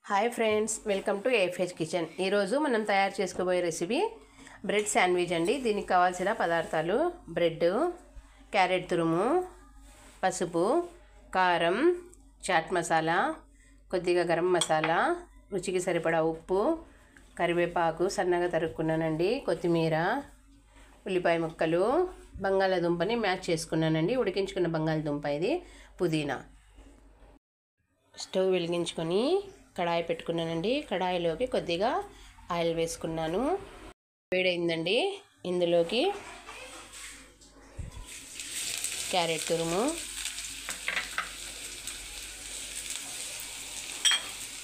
Hi friends, welcome to ఏఫ్హెచ్ kitchen. ఈరోజు మనం తయారు చేసుకోబోయే రెసిపీ బ్రెడ్ శాండ్విచ్ అండి. దీనికి కావాల్సిన పదార్థాలు: బ్రెడ్, క్యారెట్ తురుము, పసుపు, కారం, చాట్ మసాలా, కొద్దిగా గరం మసాలా, రుచికి సరిపడా ఉప్పు, కరివేపాకు సన్నగా తరుక్కున్నానండి, కొత్తిమీర, ఉల్లిపాయ ముక్కలు, బంగాళాదుంపని మ్యాష్ చేసుకున్నానండి, ఉడికించుకున్న బంగాళాదుంప ఇది, పుదీనా. స్టవ్ వెలిగించుకొని కడాయి పెట్టుకున్నానండి. కడాయిలోకి కొద్దిగా ఆయిల్ వేసుకున్నాను. వేడైందండి. ఇందులోకి క్యారెట్ తురుము,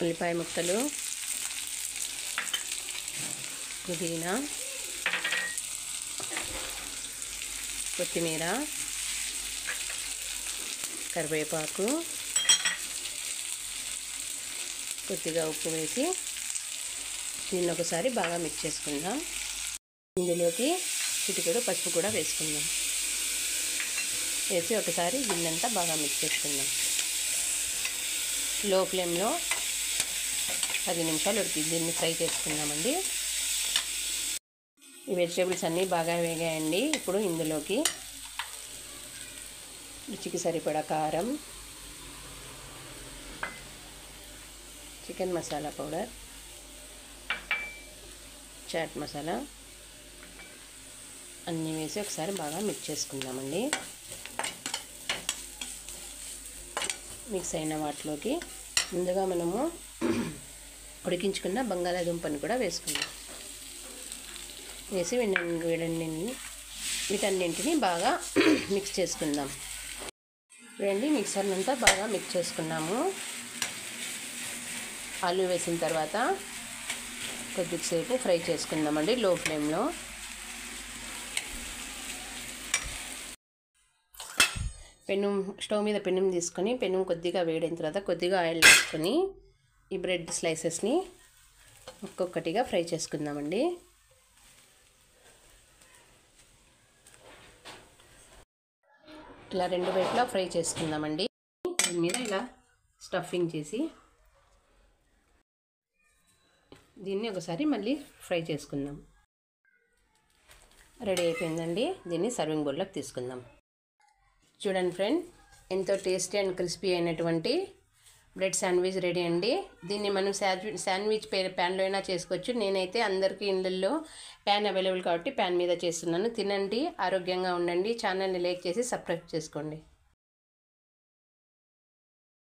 ఉల్లిపాయ ముక్కలు, పుదీనా, కొత్తిమీర, కరివేపాకు, కొద్దిగా ఉప్పు వేసి దీన్ని ఒకసారి బాగా మిక్స్ చేసుకుందాం. ఇందులోకి చిటికెడు పసుపు కూడా వేసుకుందాం. వేసి ఒకసారి దీన్నంతా బాగా మిక్స్ చేసుకుందాం. లో ఫ్లేమ్లో 10 నిమిషాలు దీన్ని ఫ్రై చేసుకుందామండి. ఈ వెజిటేబుల్స్ అన్నీ బాగా వేగాయండి. ఇప్పుడు ఇందులోకి రుచికి సరిపడా కారం, చికెన్ మసాలా పౌడర్, చాట్ మసాలా అన్నీ వేసి ఒకసారి బాగా మిక్స్ చేసుకుందామండి. మిక్స్ అయిన వాటిలోకి ముందుగా మనము ఉడికించుకున్న బంగాళాదుంపని కూడా వేసుకుందాం. వేసి వీటన్నింటిని బాగా మిక్స్ చేసుకుందాం. చూడండి, మిక్సర్నంతా బాగా మిక్స్ చేసుకున్నాము. ఆలు వేసిన తర్వాత కొద్దిసేపు ఫ్రై చేసుకుందామండి లో ఫ్లేమ్లో. స్టవ్ మీద పెనం తీసుకొని పెనం కొద్దిగా వేడైన తర్వాత కొద్దిగా ఆయిల్ వేసుకొని ఈ బ్రెడ్ స్లైసెస్ని ఒక్కొక్కటిగా ఫ్రై చేసుకుందామండి. ఇలా రెండు వైపులా ఫ్రై చేసుకుందామండి. దీని మీద ఇలా స్టఫింగ్ చేసి దీన్ని ఒకసారి మళ్ళీ ఫ్రై చేసుకుందాం. రెడీ అయిపోయిందండి. దీన్ని సర్వింగ్ బౌల్లోకి తీసుకుందాం. చూడండి ఫ్రెండ్, ఎంతో టేస్టీ అండ్ క్రిస్పీ అయినటువంటి బ్రెడ్ శాండ్విచ్ రెడీ అండి. దీన్ని మనం శాండ్విచ్ ప్యాన్లో అయినా చేసుకోవచ్చు. నేనైతే అందరికీ ఇళ్ళల్లో ప్యాన్ అవైలబుల్ కాబట్టి ప్యాన్ మీద చేస్తున్నాను. తినండి, ఆరోగ్యంగా ఉండండి. ఛానల్ని లైక్ చేసి సబ్స్క్రైబ్ చేసుకోండి.